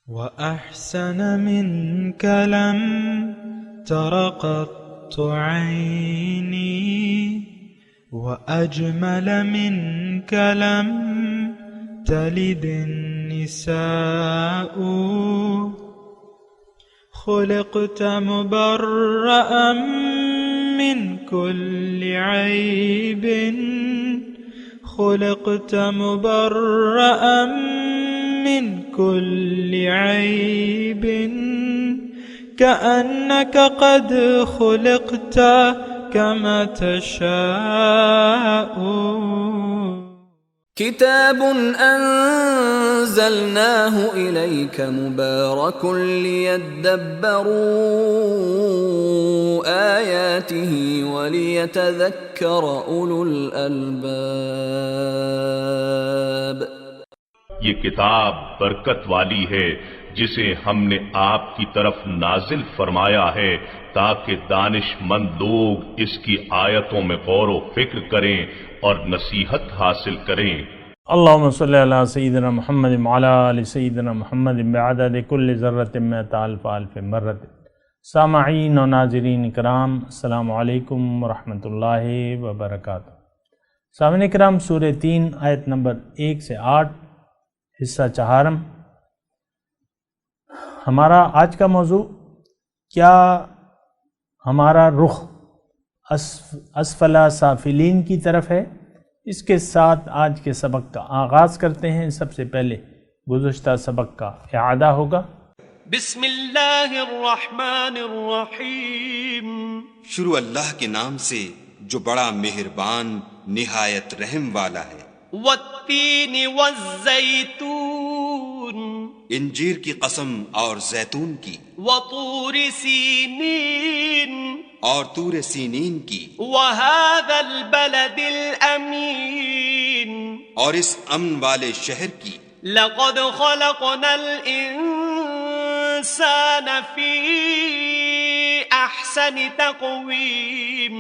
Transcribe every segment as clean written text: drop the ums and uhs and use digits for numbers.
وأحسن منك لم تر قط عيني وأجمل منك لم تلد النساء خلقت مبرأ من كل عيب خلقت مبرأ من كل عيب كأنك قد خلقت كما تشاء كتاب أنزلناه إليك مبارك ليدبروا آياته وليتذكر أولو الألباب. یہ کتاب برکت والی ہے جسے ہم نے آپ کی طرف نازل فرمایا ہے تاکہ دانش مند لوگ اس کی آیتوں میں غور و فکر کریں اور نصیحت حاصل کریں. اللہم صلی علی سیدنا محمد وعلی آل سیدنا محمد بعدد کل ذرۃ مئۃ الف الف مرۃ. سامعین و ناظرین کرام، السلام علیکم ورحمۃ اللہ وبرکاتہ. سامعین کرام، سورہ 3 آیت نمبر 1 سے 8 حصہ چہارم. ہمارا آج کا موضوع، کیا ہمارا رخ اسفل سافلین کی طرف ہے؟ اس کے ساتھ آج کے سبق کا آغاز کرتے ہیں. سب سے پہلے گزشتہ سبق کا اعادہ ہوگا. بسم اللہ الرحمن الرحیم. شروع اللہ کے نام سے جو بڑا مہربان نہایت رحم والا ہے. والتین والزیتون، انجیر کی قسم اور زیتون کی. وطور سینین، اور طور سینین کی. وهذا البلد الامین، اور اس امن والے شہر کی. لقد خلقنا الانسان فی احسن تقویم،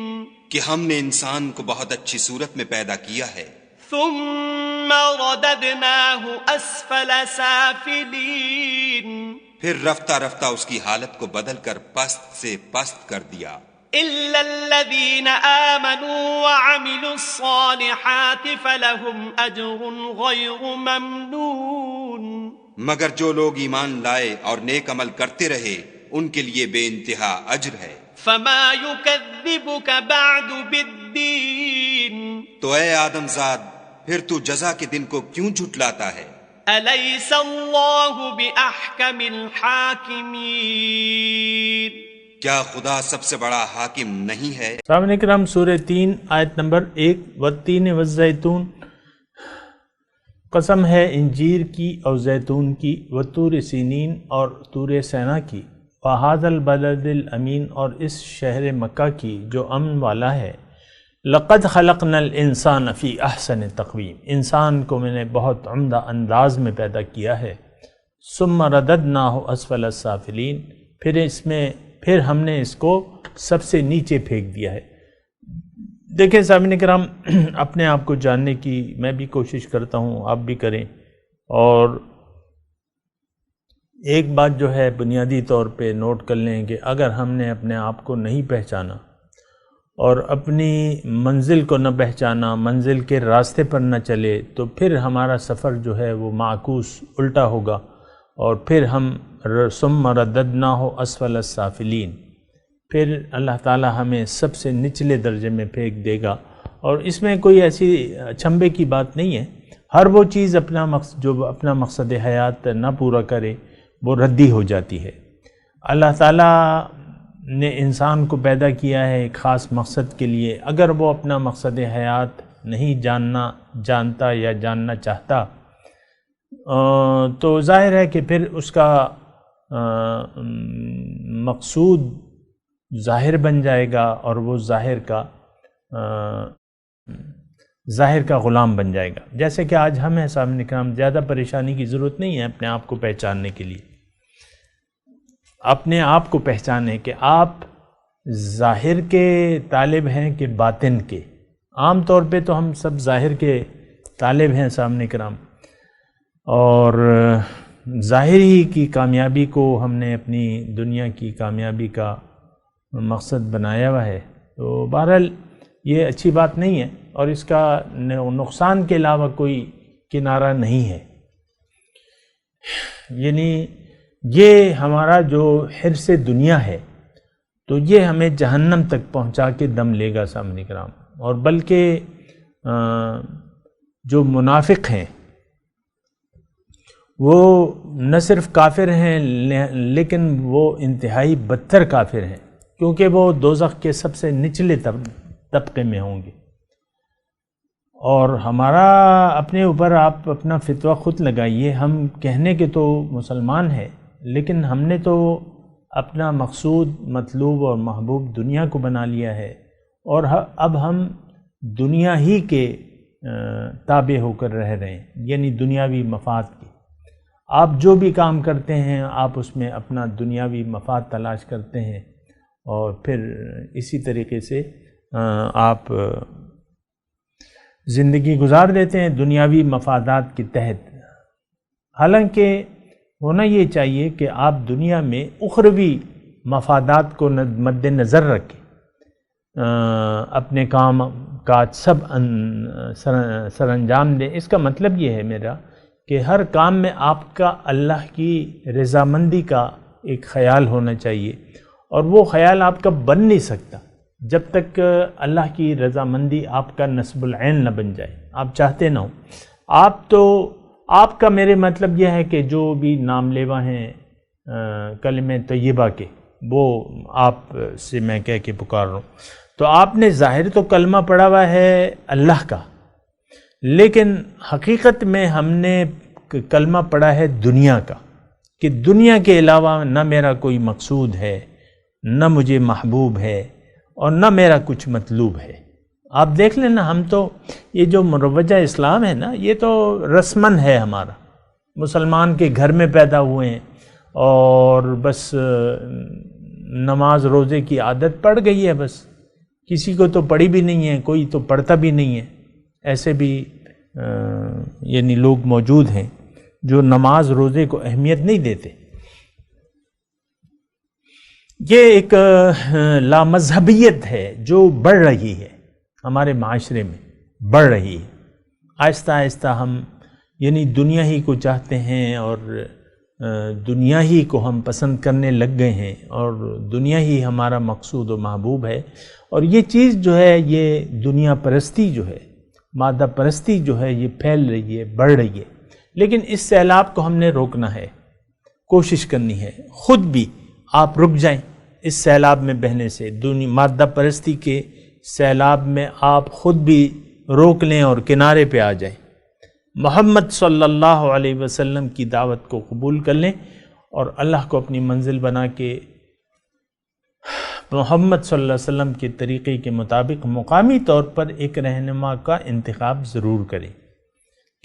کہ ہم نے انسان کو بہت اچھی صورت میں پیدا کیا ہے. ثم رددناہ اسفل سافلین، پھر رفتہ رفتہ اس کی حالت کو بدل کر پست سے پست کر دیا. الا الذین آمنوا وعملوا الصالحات فلہم اجر غیر ممنون، مگر جو لوگ ایمان لائے اور نیک عمل کرتے رہے ان کے لیے بے انتہا اجر ہے. فما یکذبک بعد بالدین، تو اے آدم زاد، پھر تو جزا کے دن کو کیوں جھٹلاتا ہے؟ الیس اللہ باحکم الحاکمین، کیا خدا سب سے بڑا حاکم نہیں ہے؟ سامعین کرام، سورہ 3 آیت نمبر 1. والتین والزیتون، قسم ہے انجیر کی اور زیتون کی. وطور سینین، اور طور سینا کی. وہذا البلد الامین، اور اس شہر مکہ کی جو امن والا ہے. لقد خلقنا الانسان فی احسن تقویم، انسان کو میں نے بہت عمدہ انداز میں پیدا کیا ہے. ثم رددناہ اسفل السافلین، پھر ہم نے اس کو سب سے نیچے پھینک دیا ہے. دیکھیں سامعین کرام، اپنے آپ کو جاننے کی میں بھی کوشش کرتا ہوں، آپ بھی کریں. اور ایک بات جو ہے بنیادی طور پہ نوٹ کر لیں کہ اگر ہم نے اپنے آپ کو نہیں پہچانا اور اپنی منزل کو نہ پہچانا، منزل کے راستے پر نہ چلے، تو پھر ہمارا سفر جو ہے وہ معکوس الٹا ہوگا، اور پھر ہم ثم رددناہ اسفل السافلین، پھر اللہ تعالی ہمیں سب سے نچلے درجے میں پھینک دے گا. اور اس میں کوئی ایسی چھمبے کی بات نہیں ہے. ہر وہ چیز جو اپنا مقصد حیات نہ پورا کرے وہ ردی ہو جاتی ہے. اللہ تعالیٰ نے انسان کو پیدا کیا ہے ایک خاص مقصد کے لیے. اگر وہ اپنا مقصد حیات نہیں جانتا یا جاننا چاہتا تو ظاہر ہے کہ پھر اس کا مقصود ظاہر بن جائے گا، اور وہ ظاہر کا غلام بن جائے گا. جیسے کہ آج ہم ہیں سامنے کرام، زیادہ پریشانی کی ضرورت نہیں ہے اپنے آپ کو پہچاننے کے لیے. اپنے آپ کو پہچانے کہ آپ ظاہر کے طالب ہیں کہ باطن کے. عام طور پہ تو ہم سب ظاہر کے طالب ہیں سامنے کرام، اور ظاہر ہی کی کامیابی کو ہم نے اپنی دنیا کی کامیابی کا مقصد بنایا ہوا ہے، تو بہرحال یہ اچھی بات نہیں ہے، اور اس کا نقصان کے علاوہ کوئی کنارہ نہیں ہے۔ یعنی یہ ہمارا جو حرص دنیا ہے تو یہ ہمیں جہنم تک پہنچا کے دم لے گا سامنے کرام، اور بلکہ جو منافق ہیں وہ نہ صرف کافر ہیں لیکن وہ انتہائی بدتر کافر ہیں، کیونکہ وہ دوزخ کے سب سے نچلے طبقے میں ہوں گے۔ اور ہمارا اپنے اوپر آپ اپنا فتویٰ خود لگائیے، ہم کہنے کے تو مسلمان ہیں لیکن ہم نے تو اپنا مقصود، مطلوب اور محبوب دنیا کو بنا لیا ہے، اور اب ہم دنیا ہی کے تابع ہو کر رہ رہے ہیں، یعنی دنیاوی مفاد کی۔ آپ جو بھی کام کرتے ہیں آپ اس میں اپنا دنیاوی مفاد تلاش کرتے ہیں، اور پھر اسی طریقے سے آپ زندگی گزار دیتے ہیں دنیاوی مفادات کے تحت۔ حالانکہ ہونا یہ چاہیے کہ آپ دنیا میں اخروی مفادات کو مد نظر رکھیں، اپنے کام کاج سب سر انجام دیں۔ اس کا مطلب یہ ہے میرا کہ ہر کام میں آپ کا اللہ کی رضامندی کا ایک خیال ہونا چاہیے، اور وہ خیال آپ کا بن نہیں سکتا جب تک اللہ کی رضامندی آپ کا نصب العین نہ بن جائے، آپ چاہتے نہ ہو۔ آپ کا میرے مطلب یہ ہے کہ جو بھی نام لیوا ہیں کلمہ طیبہ کے، وہ آپ سے میں کہہ کے پکار رہا ہوں، تو آپ نے ظاہر تو کلمہ پڑھا ہوا ہے اللہ کا، لیکن حقیقت میں ہم نے کلمہ پڑھا ہے دنیا کا، کہ دنیا کے علاوہ نہ میرا کوئی مقصود ہے، نہ مجھے محبوب ہے، اور نہ میرا کچھ مطلوب ہے۔ آپ دیکھ لیں نا، ہم تو یہ جو مروجہ اسلام ہے نا، یہ تو رسمن ہے ہمارا، مسلمان کے گھر میں پیدا ہوئے ہیں، اور بس نماز روزے کی عادت پڑ گئی ہے، بس کسی کو تو پڑھی بھی نہیں ہے، کوئی تو پڑھتا بھی نہیں ہے۔ ایسے بھی یعنی لوگ موجود ہیں جو نماز روزے کو اہمیت نہیں دیتے۔ یہ ایک لامذہبیت ہے جو بڑھ رہی ہے ہمارے معاشرے میں، بڑھ رہی ہے آہستہ آہستہ۔ ہم یعنی دنیا ہی کو چاہتے ہیں، اور دنیا ہی کو ہم پسند کرنے لگ گئے ہیں، اور دنیا ہی ہمارا مقصود و محبوب ہے۔ اور یہ چیز جو ہے، یہ دنیا پرستی جو ہے، مادہ پرستی جو ہے، یہ پھیل رہی ہے، بڑھ رہی ہے۔ لیکن اس سیلاب کو ہم نے روکنا ہے، کوشش کرنی ہے، خود بھی آپ رک جائیں اس سیلاب میں بہنے سے، مادہ پرستی کے سیلاب میں آپ خود بھی روک لیں اور کنارے پہ آ جائیں، محمد صلی اللہ علیہ وسلم کی دعوت کو قبول کر لیں، اور اللہ کو اپنی منزل بنا کے محمد صلی اللہ علیہ وسلم کے طریقے کے مطابق مقامی طور پر ایک رہنما کا انتخاب ضرور کریں،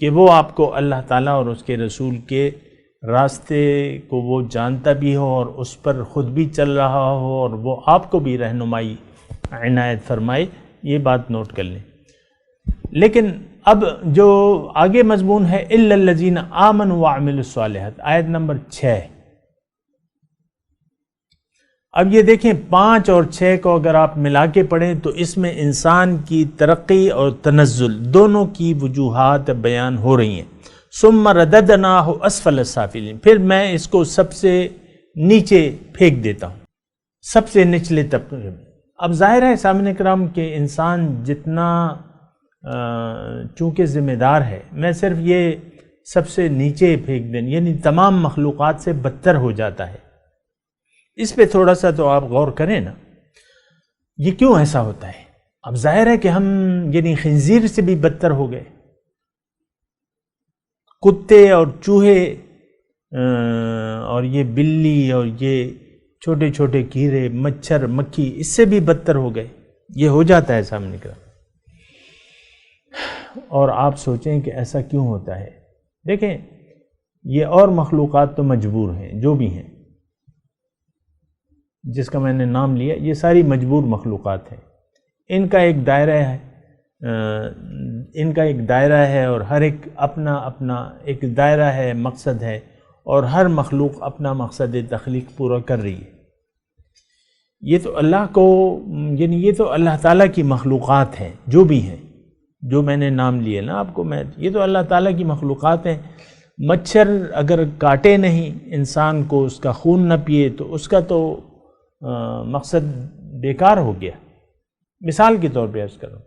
کہ وہ آپ کو اللہ تعالیٰ اور اس کے رسول کے راستے کو وہ جانتا بھی ہو، اور اس پر خود بھی چل رہا ہو، اور وہ آپ کو بھی رہنمائی عنایت فرمائے۔ یہ بات نوٹ کر لیں۔ لیکن اب جو آگے مضمون ہے، اِلَّا الَّذِينَ آمَنُوا وَعَمِلُوا الصَّالِحَاتِ، آیت نمبر 6۔ اب یہ دیکھیں 5 اور 6 کو اگر آپ ملا کے پڑھیں تو اس میں انسان کی ترقی اور تنزل دونوں کی وجوہات بیان ہو رہی ہیں۔ ثم رددناہ اسفل السافلین، پھر میں اس کو سب سے نیچے پھینک دیتا ہوں، سب سے نچلے طبقے میں۔ اب ظاہر ہے سامعین کرام کہ انسان جتنا چونکہ ذمہ دار ہے، میں صرف یہ سب سے نیچے پھینک دیں، یعنی تمام مخلوقات سے بدتر ہو جاتا ہے۔ اس پہ تھوڑا سا تو آپ غور کریں نا، یہ کیوں ایسا ہوتا ہے؟ اب ظاہر ہے کہ ہم یعنی خنزیر سے بھی بدتر ہو گئے، کتے اور چوہے اور یہ بلی اور یہ چھوٹے چھوٹے کیڑے، مچھر، مکھی، اس سے بھی بدتر ہو گئے۔ یہ ہو جاتا ہے سامنے کا۔ اور آپ سوچیں کہ ایسا کیوں ہوتا ہے؟ دیکھیں، یہ اور مخلوقات تو مجبور ہیں، جو بھی ہیں جس کا میں نے نام لیا، یہ ساری مجبور مخلوقات ہیں۔ ان کا ایک دائرہ ہے، اور ہر ایک اپنا اپنا ایک دائرہ ہے، مقصد ہے، اور ہر مخلوق اپنا مقصد تخلیق پورا کر رہی ہے۔ یہ تو اللہ کو، یعنی یہ تو اللہ تعالیٰ کی مخلوقات ہیں جو بھی ہیں، جو میں نے نام لیے نا آپ کو، یہ تو اللہ تعالیٰ کی مخلوقات ہیں۔ مچھر اگر کاٹے نہیں انسان کو، اس کا خون نہ پیے، تو اس کا تو مقصد بیکار ہو گیا۔ مثال کے طور پہ عرض کروں،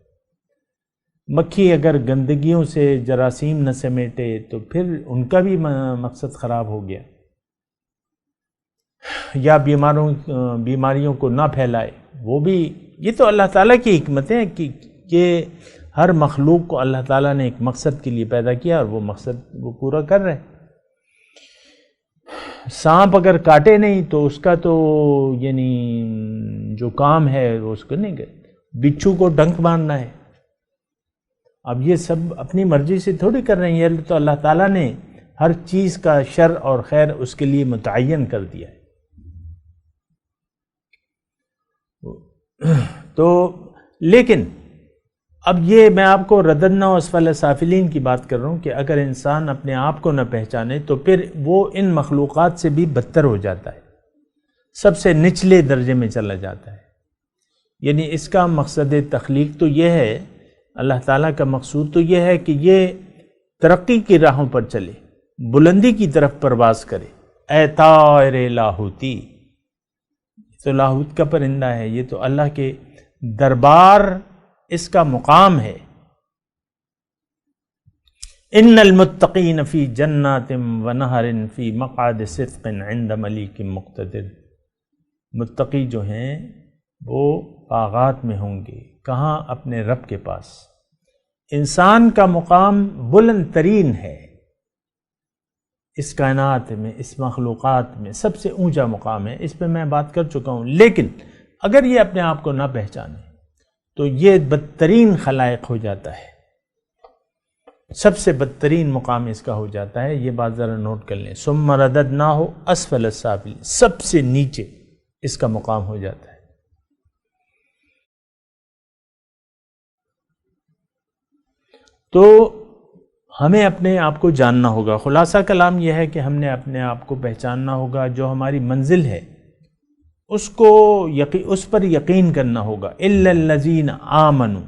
مکھی اگر گندگیوں سے جراثیم نہ سمیٹے تو پھر ان کا بھی مقصد خراب ہو گیا، یا بیماریوں کو نہ پھیلائے، وہ بھی، یہ تو اللہ تعالیٰ کی حکمت ہے کہ ہر مخلوق کو اللہ تعالیٰ نے ایک مقصد کے لیے پیدا کیا اور وہ مقصد وہ پورا کر رہے۔ سانپ اگر کاٹے نہیں تو اس کا تو یعنی جو کام ہے وہ اس کو نہیں کرے، بچھو کو ڈنک مارنا ہے۔ اب یہ سب اپنی مرضی سے تھوڑی کر رہے ہیں، یہ تو اللہ تعالیٰ نے ہر چیز کا شر اور خیر اس کے لیے متعین کر دیا ہے۔ تو لیکن اب یہ میں آپ کو رددنا اسفل سافلین کی بات کر رہا ہوں کہ اگر انسان اپنے آپ کو نہ پہچانے تو پھر وہ ان مخلوقات سے بھی بدتر ہو جاتا ہے، سب سے نچلے درجے میں چلا جاتا ہے۔ یعنی اس کا مقصد تخلیق تو یہ ہے، اللہ تعالیٰ کا مقصود تو یہ ہے کہ یہ ترقی کی راہوں پر چلے، بلندی کی طرف پرواز کرے۔ اے طائر لاہوتی، تو لاہوت کا پرندہ ہے، یہ تو اللہ کے دربار اس کا مقام ہے۔ ان المتقین فی جنات ونہر فی مقعد صدق عند ملیک مقتدر، متقی جو ہیں وہ باغات میں ہوں گے، کہاں؟ اپنے رب کے پاس۔ انسان کا مقام بلند ترین ہے، اس کائنات میں، اس مخلوقات میں سب سے اونچا مقام ہے، اس پہ میں بات کر چکا ہوں۔ لیکن اگر یہ اپنے آپ کو نہ پہچانے تو یہ بدترین خلائق ہو جاتا ہے، سب سے بدترین مقام اس کا ہو جاتا ہے۔ یہ بات ذرا نوٹ کر لیں، ثم رددناہ اسفل السافلین، سب سے نیچے اس کا مقام ہو جاتا ہے۔ تو ہمیں اپنے آپ کو جاننا ہوگا۔ خلاصہ کلام یہ ہے کہ ہم نے اپنے آپ کو پہچاننا ہوگا، جو ہماری منزل ہے اس کو اس پر یقین کرنا ہوگا۔ الا الذین آمنوا،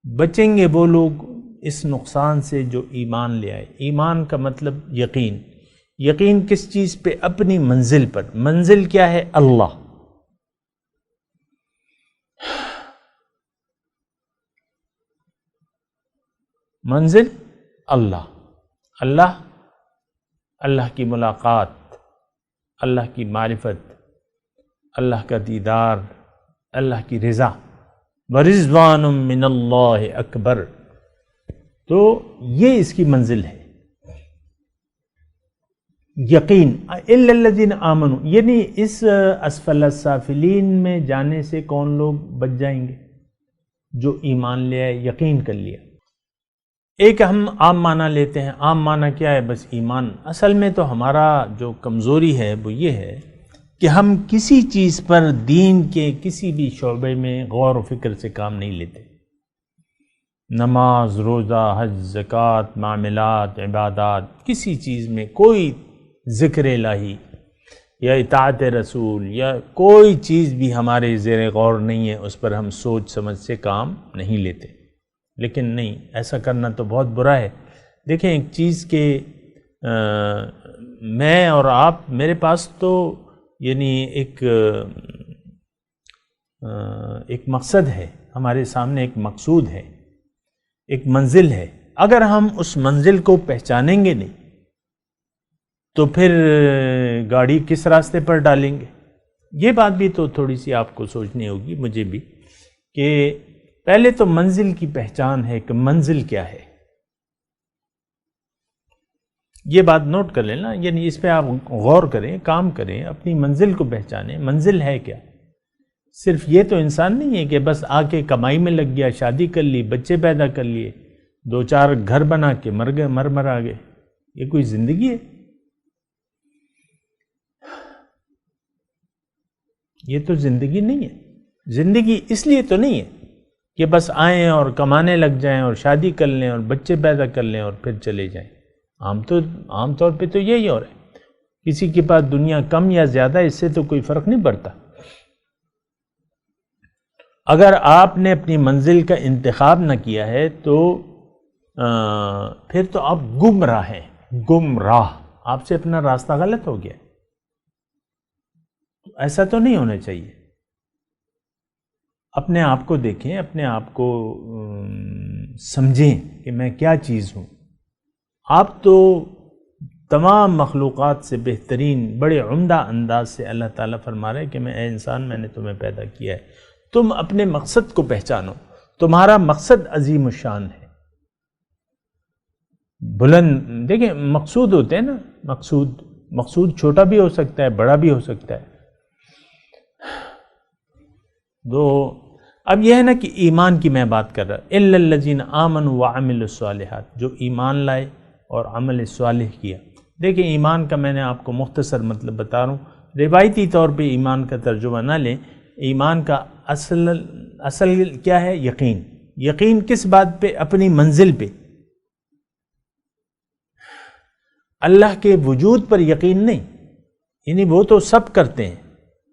بچیں گے وہ لوگ اس نقصان سے جو ایمان لے آئے۔ ایمان کا مطلب یقین، یقین کس چیز پہ؟ اپنی منزل پر۔ منزل کیا ہے؟ اللہ۔ منزل اللہ، اللہ کی ملاقات، اللہ کی معرفت، اللہ کا دیدار، اللہ کی رضا۔ وَرِضْوَانٌ مِّنَ اللَّهِ اکبر، تو یہ اس کی منزل ہے، یقین۔ اِلَّا الَّذِينَ آمَنُوا، یعنی اس اسفل السافلین میں جانے سے کون لوگ بچ جائیں گے؟ جو ایمان لے آئے، یقین کر لیا۔ ایک ہم عام معنی لیتے ہیں، عام معنی کیا ہے؟ بس ایمان۔ اصل میں تو ہمارا جو کمزوری ہے وہ یہ ہے کہ ہم کسی چیز پر دین کے کسی بھی شعبے میں غور و فکر سے کام نہیں لیتے۔ نماز، روزہ، حج، زکوٰۃ، معاملات، عبادات، کسی چیز میں کوئی ذکر الہی یا اطاعت رسول یا کوئی چیز بھی ہمارے زیر غور نہیں ہے، اس پر ہم سوچ سمجھ سے کام نہیں لیتے۔ لیکن نہیں، ایسا کرنا تو بہت برا ہے۔ دیکھیں ایک چیز کہ میں اور آپ، میرے پاس تو یعنی ایک مقصد ہے، ہمارے سامنے ایک مقصود ہے، ایک منزل ہے۔ اگر ہم اس منزل کو پہچانیں گے نہیں تو پھر گاڑی کس راستے پر ڈالیں گے؟ یہ بات بھی تو تھوڑی سی آپ کو سوچنی ہوگی، مجھے بھی، کہ پہلے تو منزل کی پہچان ہے کہ منزل کیا ہے۔ یہ بات نوٹ کر لینا، یعنی اس پہ آپ غور کریں، کام کریں، اپنی منزل کو پہچانیں۔ منزل ہے کیا؟ صرف یہ تو انسان نہیں ہے کہ بس آ کے کمائی میں لگ گیا، شادی کر لی، بچے پیدا کر لیے، 2-4 گھر بنا کے مر آ گئے۔ یہ کوئی زندگی ہے؟ یہ تو زندگی نہیں ہے۔ زندگی اس لیے تو نہیں ہے کہ بس آئیں اور کمانے لگ جائیں اور شادی کر لیں اور بچے پیدا کر لیں اور پھر چلے جائیں۔ عام طور پہ تو یہی ہو رہا ہے. کسی کے پاس دنیا کم یا زیادہ اس سے تو کوئی فرق نہیں پڑتا. اگر آپ نے اپنی منزل کا انتخاب نہ کیا ہے تو پھر تو آپ گمراہ ہیں. گمراہ، آپ سے اپنا راستہ غلط ہو گیا. ایسا تو نہیں ہونا چاہیے. اپنے آپ کو دیکھیں، اپنے آپ کو سمجھیں کہ میں کیا چیز ہوں. آپ تو تمام مخلوقات سے بہترین، بڑے عمدہ انداز سے اللہ تعالیٰ فرما رہے ہیں کہ اے انسان میں نے تمہیں پیدا کیا ہے. تم اپنے مقصد کو پہچانو. تمہارا مقصد عظیم الشان ہے، بلند. دیکھیں مقصود ہوتے ہیں نا، مقصود چھوٹا بھی ہو سکتا ہے، بڑا بھی ہو سکتا ہے. تو اب یہ ہے نا کہ ایمان کی میں بات کر رہا ہوں. الا الذین آمنوا وعملوا الصالحات، جو ایمان لائے اور عمل صالح کیا. دیکھیں ایمان کا میں نے آپ کو مختصر مطلب بتا رہا ہوں. روایتی طور پہ ایمان کا ترجمہ نہ لیں. ایمان کا اصل کیا ہے؟ یقین. یقین کس بات پہ؟ اپنی منزل پہ. اللہ کے وجود پر یقین نہیں. یعنی وہ تو سب کرتے ہیں،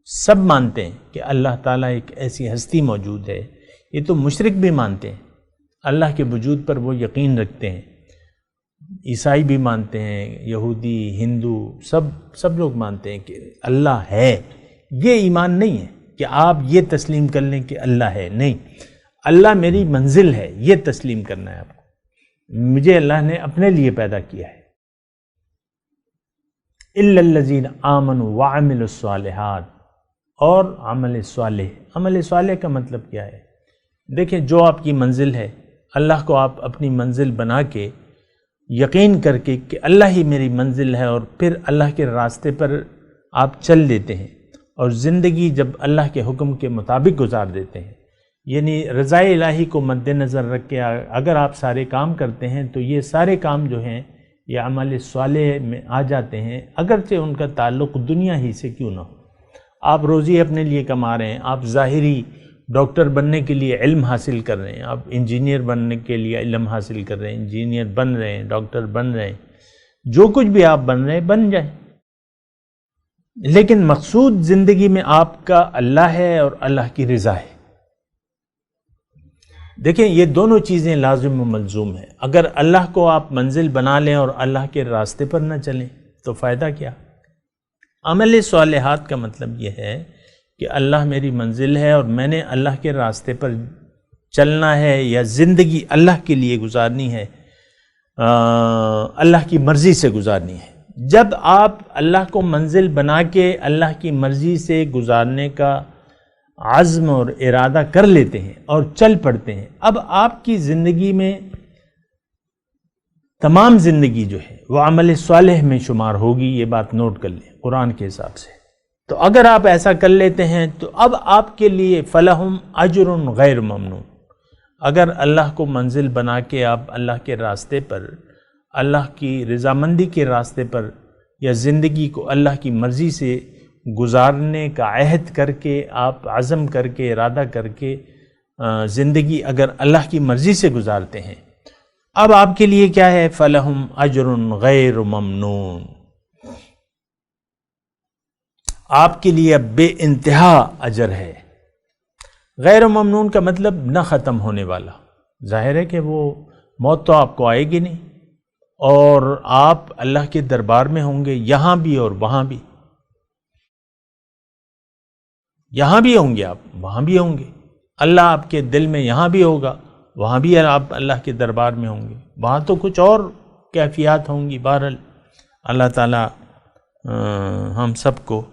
سب مانتے ہیں کہ اللہ تعالیٰ ایک ایسی ہستی موجود ہے. یہ تو مشرک بھی مانتے ہیں، اللہ کے وجود پر وہ یقین رکھتے ہیں. عیسائی بھی مانتے ہیں، یہودی، ہندو، سب لوگ مانتے ہیں کہ اللہ ہے. یہ ایمان نہیں ہے کہ آپ یہ تسلیم کر لیں کہ اللہ ہے. نہیں، اللہ میری منزل ہے، یہ تسلیم کرنا ہے آپ کو. مجھے اللہ نے اپنے لیے پیدا کیا ہے. الا الذین آمنوا وعملوا الصالحات، اور عمل صالح. عمل صالح کا مطلب کیا ہے؟ دیکھیں جو آپ کی منزل ہے، اللہ کو آپ اپنی منزل بنا کے یقین کر کے کہ اللہ ہی میری منزل ہے، اور پھر اللہ کے راستے پر آپ چل دیتے ہیں اور زندگی جب اللہ کے حکم کے مطابق گزار دیتے ہیں. یعنی رضا الہی کو مد نظر رکھ کے اگر آپ سارے کام کرتے ہیں تو یہ سارے کام جو ہیں یہ عمل صالح میں آ جاتے ہیں، اگرچہ ان کا تعلق دنیا ہی سے کیوں نہ ہو. آپ روزی اپنے لیے کما رہے ہیں، آپ ظاہری ڈاکٹر بننے کے لیے علم حاصل کر رہے ہیں، آپ انجینئر بننے کے لیے علم حاصل کر رہے ہیں، انجینئر بن رہے ہیں، ڈاکٹر بن رہے ہیں، جو کچھ بھی آپ بن رہے ہیں بن جائیں. لیکن مقصود زندگی میں آپ کا اللہ ہے اور اللہ کی رضا ہے. دیکھیں یہ دونوں چیزیں لازم و ملزوم ہیں. اگر اللہ کو آپ منزل بنا لیں اور اللہ کے راستے پر نہ چلیں تو فائدہ کیا؟ عمل صالحات کا مطلب یہ ہے کہ اللہ میری منزل ہے اور میں نے اللہ کے راستے پر چلنا ہے یا زندگی اللہ کے لیے گزارنی ہے، اللہ کی مرضی سے گزارنی ہے. جب آپ اللہ کو منزل بنا کے اللہ کی مرضی سے گزارنے کا عزم اور ارادہ کر لیتے ہیں اور چل پڑتے ہیں، اب آپ کی زندگی میں تمام زندگی جو ہے وہ عمل صالح میں شمار ہوگی. یہ بات نوٹ کر لیں قرآن کے حساب سے. تو اگر آپ ایسا کر لیتے ہیں تو اب آپ کے لیے فلہم اجر غیر ممنون. اگر اللہ کو منزل بنا کے آپ اللہ کے راستے پر، اللہ کی رضامندی کے راستے پر، یا زندگی کو اللہ کی مرضی سے گزارنے کا عہد کر کے، آپ عزم کر کے، ارادہ کر کے زندگی اگر اللہ کی مرضی سے گزارتے ہیں، اب آپ کے لیے کیا ہے؟ فلہم اجر غیر ممنون. آپ کے لیے بے انتہا اجر ہے. غیر ممنون کا مطلب نہ ختم ہونے والا. ظاہر ہے کہ وہ موت تو آپ کو آئے گی نہیں، اور آپ اللہ کے دربار میں ہوں گے، یہاں بھی اور وہاں بھی. یہاں بھی ہوں گے آپ، وہاں بھی ہوں گے. اللہ آپ کے دل میں یہاں بھی ہوگا، وہاں بھی آپ اللہ کے دربار میں ہوں گے. وہاں تو کچھ اور کیفیات ہوں گی. بہرحال اللہ تعالیٰ ہم سب کو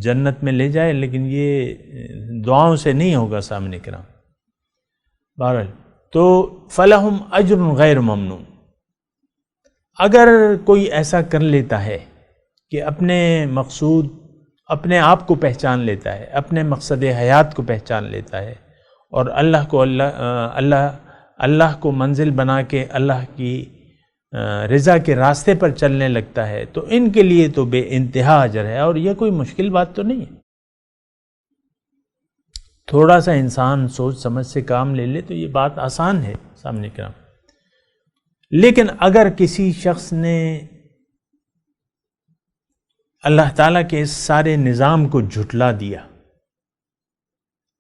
جنت میں لے جائے، لیکن یہ دعاؤں سے نہیں ہوگا سامنے کرام. بہرحال تو فلہم اجر غیر ممنون. اگر کوئی ایسا کر لیتا ہے کہ اپنے مقصود، اپنے آپ کو پہچان لیتا ہے، اپنے مقصد حیات کو پہچان لیتا ہے، اور اللہ کو منزل بنا کے اللہ کی رضا کے راستے پر چلنے لگتا ہے، تو ان کے لیے تو بے انتہا اجر ہے. اور یہ کوئی مشکل بات تو نہیں ہے. تھوڑا سا انسان سوچ سمجھ سے کام لے لے تو یہ بات آسان ہے سامنے کرام. لیکن اگر کسی شخص نے اللہ تعالیٰ کے اس سارے نظام کو جھٹلا دیا،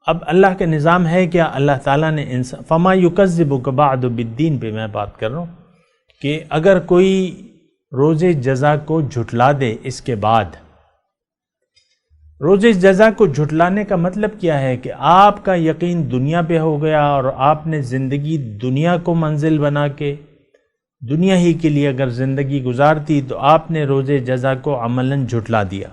اب اللہ کا نظام ہے کیا؟ اللہ تعالیٰ نے انسان فما یکذبک بعد بالدین پہ میں بات کر رہا ہوں کہ اگر کوئی روز جزا کو جھٹلا دے، اس کے بعد روز جزا کو جھٹلانے کا مطلب کیا ہے کہ آپ کا یقین دنیا پہ ہو گیا اور آپ نے زندگی دنیا کو منزل بنا کے دنیا ہی کے لیے اگر زندگی گزارتی تو آپ نے روز جزا کو عملاً جھٹلا دیا۔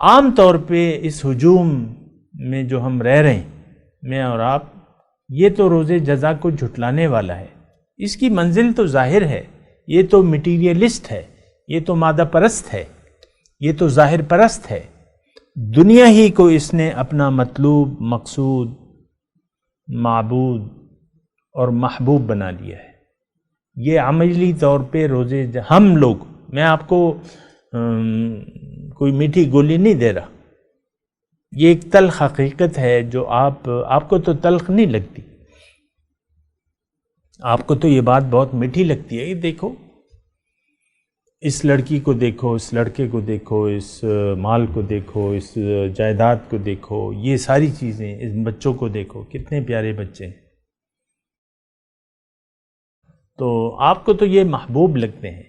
عام طور پہ اس ہجوم میں جو ہم رہ رہے ہیں، میں اور آپ، یہ تو روز جزا کو جھٹلانے والا ہے۔ اس کی منزل تو ظاہر ہے، یہ تو مٹیریلسٹ ہے، یہ تو مادہ پرست ہے، یہ تو ظاہر پرست ہے۔ دنیا ہی کو اس نے اپنا مطلوب، مقصود، معبود اور محبوب بنا لیا ہے۔ یہ عملی طور پہ ہم لوگ، میں آپ کو کوئی میٹھی گولی نہیں دے رہا، یہ ایک تلخ حقیقت ہے جو آپ کو تو تلخ نہیں لگتی، آپ کو تو یہ بات بہت میٹھی لگتی ہے۔ یہ دیکھو، اس لڑکی کو دیکھو، اس لڑکے کو دیکھو، اس مال کو دیکھو، اس جائیداد کو دیکھو، یہ ساری چیزیں، اس بچوں کو دیکھو، کتنے پیارے بچے ہیں، تو آپ کو تو یہ محبوب لگتے ہیں۔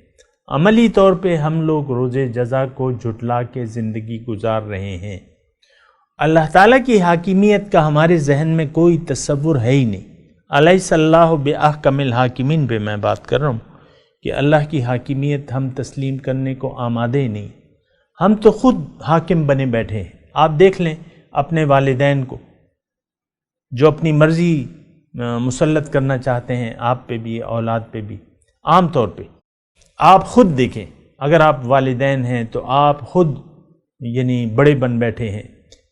عملی طور پہ ہم لوگ روز جزا کو جھٹلا کے زندگی گزار رہے ہیں۔ اللہ تعالیٰ کی حاکمیت کا ہمارے ذہن میں کوئی تصور ہے ہی نہیں۔ الیس اللہ بأحکم الحاکمین پہ میں بات کر رہا ہوں کہ اللہ کی حاکمیت ہم تسلیم کرنے کو آمادے ہی نہیں۔ ہم تو خود حاکم بنے بیٹھے ہیں۔ آپ دیکھ لیں اپنے والدین کو، جو اپنی مرضی مسلط کرنا چاہتے ہیں آپ پہ بھی، اولاد پہ بھی۔ عام طور پہ آپ خود دیکھیں، اگر آپ والدین ہیں تو آپ خود یعنی بڑے بن بیٹھے ہیں۔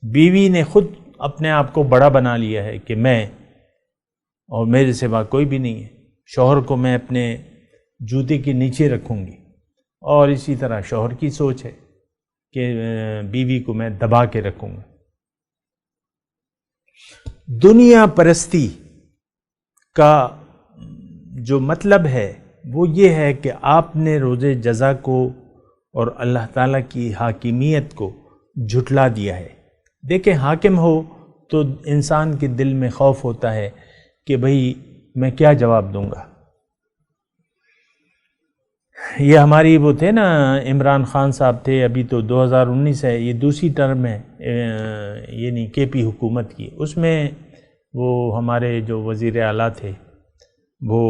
بیوی نے خود اپنے آپ کو بڑا بنا لیا ہے کہ میں اور میرے سوا کوئی بھی نہیں ہے، شوہر کو میں اپنے جوتے کے نیچے رکھوں گی، اور اسی طرح شوہر کی سوچ ہے کہ بیوی کو میں دبا کے رکھوں گا۔ دنیا پرستی کا جو مطلب ہے وہ یہ ہے کہ آپ نے روز جزا کو اور اللہ تعالیٰ کی حاکمیت کو جھٹلا دیا ہے۔ دیکھیں، حاکم ہو تو انسان کے دل میں خوف ہوتا ہے کہ بھئی میں کیا جواب دوں گا۔ یہ ہماری وہ تھے نا، عمران خان صاحب تھے، ابھی تو 2019 ہے، یہ دوسری ٹرم ہے یعنی کے پی حکومت کی۔ اس میں وہ ہمارے جو وزیر اعلیٰ تھے، وہ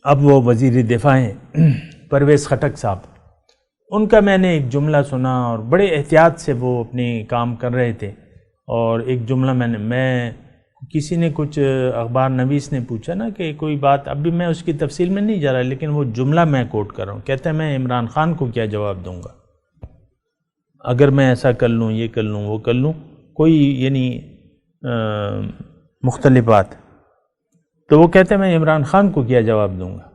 اب وہ وزیر دفاع ہیں، پرویز خٹک صاحب۔ ان کا میں نے ایک جملہ سنا اور بڑے احتیاط سے وہ اپنے کام کر رہے تھے، اور ایک جملہ میں کسی نے کچھ اخبار نویس نے پوچھا نا کہ کوئی بات، اب بھی میں اس کی تفصیل میں نہیں جا رہا، لیکن وہ جملہ میں کوٹ کر رہا ہوں۔ کہتا ہے میں عمران خان کو کیا جواب دوں گا اگر میں ایسا کر لوں، یہ کر لوں، وہ کر لوں، کوئی یعنی مختلف بات، تو وہ کہتے ہیں میں عمران خان کو کیا جواب دوں گا۔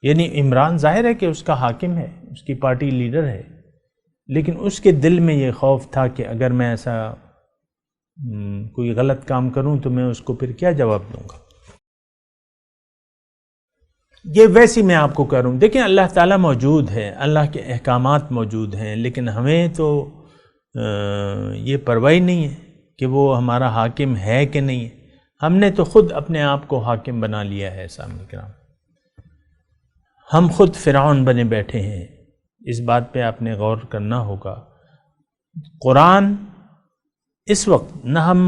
یعنی عمران ظاہر ہے کہ اس کا حاکم ہے، اس کی پارٹی لیڈر ہے، لیکن اس کے دل میں یہ خوف تھا کہ اگر میں ایسا کوئی غلط کام کروں تو میں اس کو پھر کیا جواب دوں گا۔ یہ ویسی میں آپ کو کہہ رہا ہوں، دیکھیں اللہ تعالیٰ موجود ہے، اللہ کے احکامات موجود ہیں، لیکن ہمیں تو یہ پرواہ نہیں ہے کہ وہ ہمارا حاکم ہے کہ نہیں ہے۔ ہم نے تو خود اپنے آپ کو حاکم بنا لیا ہے۔ سامنے کرام، ہم خود فرعون بنے بیٹھے ہیں۔ اس بات پہ آپ نے غور کرنا ہوگا۔ قرآن اس وقت نہ ہم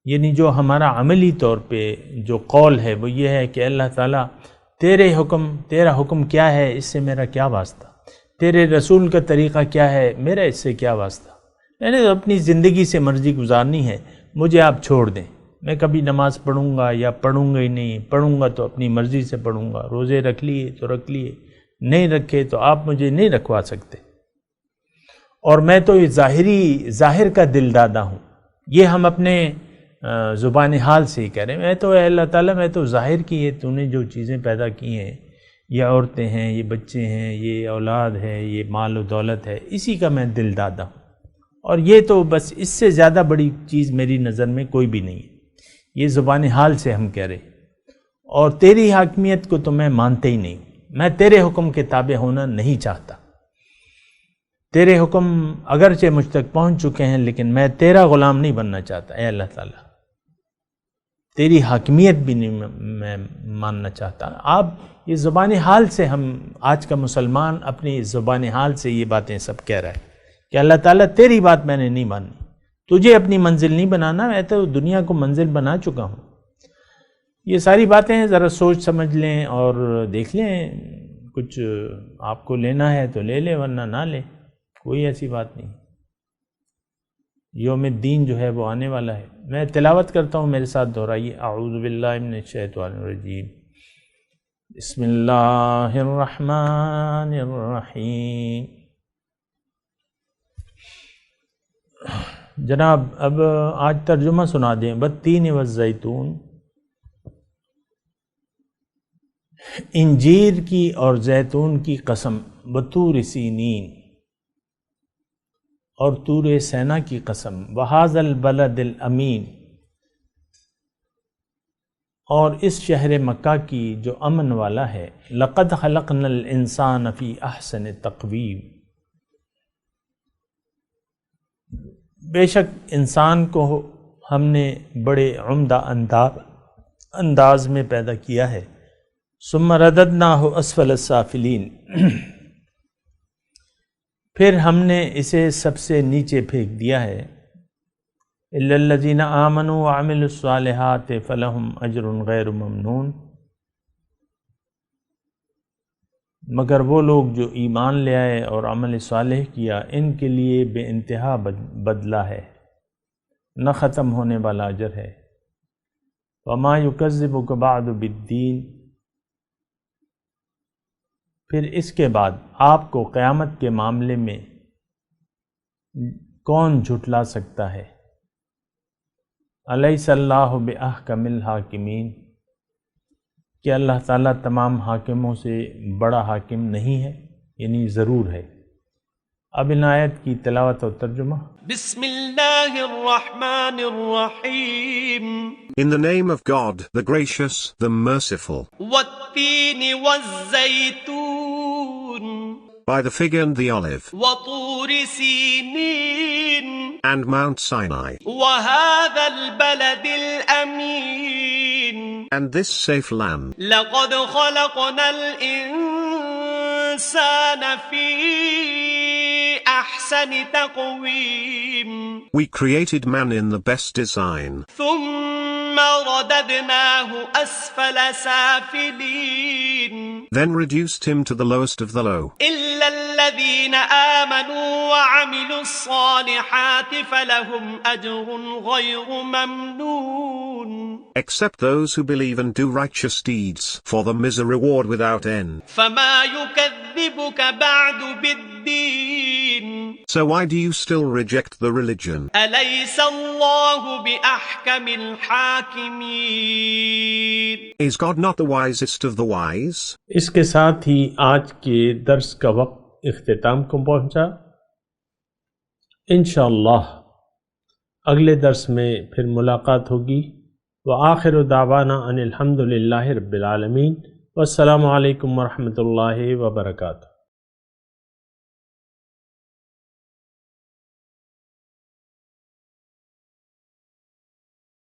یعنی جو ہمارا عملی طور پہ جو قول ہے وہ یہ ہے کہ اللہ تعالیٰ تیرا حکم کیا ہے، اس سے میرا کیا واسطہ، تیرے رسول کا طریقہ کیا ہے، میرا اس سے کیا واسطہ، میں نے تو اپنی زندگی سے مرضی گزارنی ہے، مجھے آپ چھوڑ دیں، میں کبھی نماز پڑھوں گا یا پڑھوں گا ہی نہیں، پڑھوں گا تو اپنی مرضی سے پڑھوں گا، روزے رکھ لیے تو رکھ لیے، نہیں رکھے تو آپ مجھے نہیں رکھوا سکتے، اور میں تو یہ ظاہر کا دل دادا ہوں۔ یہ ہم اپنے زبان حال سے ہی کہہ رہے ہیں، میں تو اے اللہ تعالیٰ میں تو ظاہر کی ہے، تو نے جو چیزیں پیدا کی ہیں، یہ عورتیں ہیں، یہ بچے ہیں، یہ اولاد ہے، یہ مال و دولت ہے، اسی کا میں دل دادا ہوں، اور یہ تو بس اس سے زیادہ بڑی چیز میری نظر میں کوئی بھی نہیں ہے۔ یہ زبان حال سے ہم کہہ رہے، اور تیری حاکمیت کو تو میں مانتے ہی نہیں، میں تیرے حکم کے تابع ہونا نہیں چاہتا، تیرے حکم اگرچہ مجھ تک پہنچ چکے ہیں لیکن میں تیرا غلام نہیں بننا چاہتا، اے اللہ تعالیٰ تیری حاکمیت بھی نہیں میں ماننا چاہتا۔ آپ یہ زبان حال سے، ہم آج کا مسلمان اپنی زبان حال سے یہ باتیں سب کہہ رہا ہے کہ اللہ تعالیٰ تیری بات میں نے نہیں مانی، تجھے اپنی منزل نہیں بنانا، میں تو دنیا کو منزل بنا چکا ہوں۔ یہ ساری باتیں ذرا سوچ سمجھ لیں اور دیکھ لیں، کچھ آپ کو لینا ہے تو لے لیں ورنہ نہ لیں، کوئی ایسی بات نہیں۔ یوم الدین جو ہے وہ آنے والا ہے۔ میں تلاوت کرتا ہوں، میرے ساتھ دہرائیے، اعوذ باللہ من الشیطان الرجیم، بسم اللہ الرحمن الرحیم۔ جناب اب آج ترجمہ سنا دیں۔ والتین والزیتون، انجیر کی اور زیتون کی قسم، وطور سینین، اور طور سینا کی قسم، وہذا البلد الامین، اور اس شہر مکہ کی جو امن والا ہے، لقد خلقنا الانسان فی احسن تقویم، بے شک انسان کو ہم نے بڑے عمدہ انداز میں پیدا کیا ہے، ثم رددناہ اسفل السافلین، پھر ہم نے اسے سب سے نیچے پھینک دیا ہے، الا الذین آمنوا وعملوا الصالحات فلہم اجر غیر ممنون، مگر وہ لوگ جو ایمان لے آئے اور عمل صالح کیا، ان کے لیے بے انتہا بدلہ ہے، نہ ختم ہونے والا اجر ہے۔ وما یکذبک بعد بالدین، پھر اس کے بعد آپ کو قیامت کے معاملے میں کون جھٹلا سکتا ہے؟ الیس اللہ باحکم الحاکمین، کہ اللہ تعالیٰ تمام حاکموں سے بڑا حاکم نہیں ہے، یعنی ضرور ہے۔ اب ان آیت کی تلاوت اور ترجمہ۔ بسم اللہ الرحمن الرحیم۔ In the name of God, the gracious, the merciful. والتین والزیتون، By the fig and the olive, وطور سینین، and Mount Sinai, وهذا البلد الأمين، and this safe land. لقد خلقنا الإنسان في أحسن تقويم، We created man in the best design, ثم رددناه أسفل سافلين، then reduced him to the lowest of the low. إلا الذين آمنوا وعملوا الصالحات فلهم أجر غير ممنون، Except those who believe and do righteous deeds, for them is a reward without end. فما يكذبك بعد بالدين، So why do you still reject the religion? أليس الله بأحكم الحاكمين؟ Is God not the wisest of the wise? اس کے ساتھ ہی آج کے درس کا وقت اختتام کو پہنچا۔ انشاءاللہ اگلے درس میں پھر ملاقات ہوگی۔ وآخر دعوانا ان الحمد للہ رب العالمین، والسلام علیکم ورحمۃ اللہ وبرکاتہ۔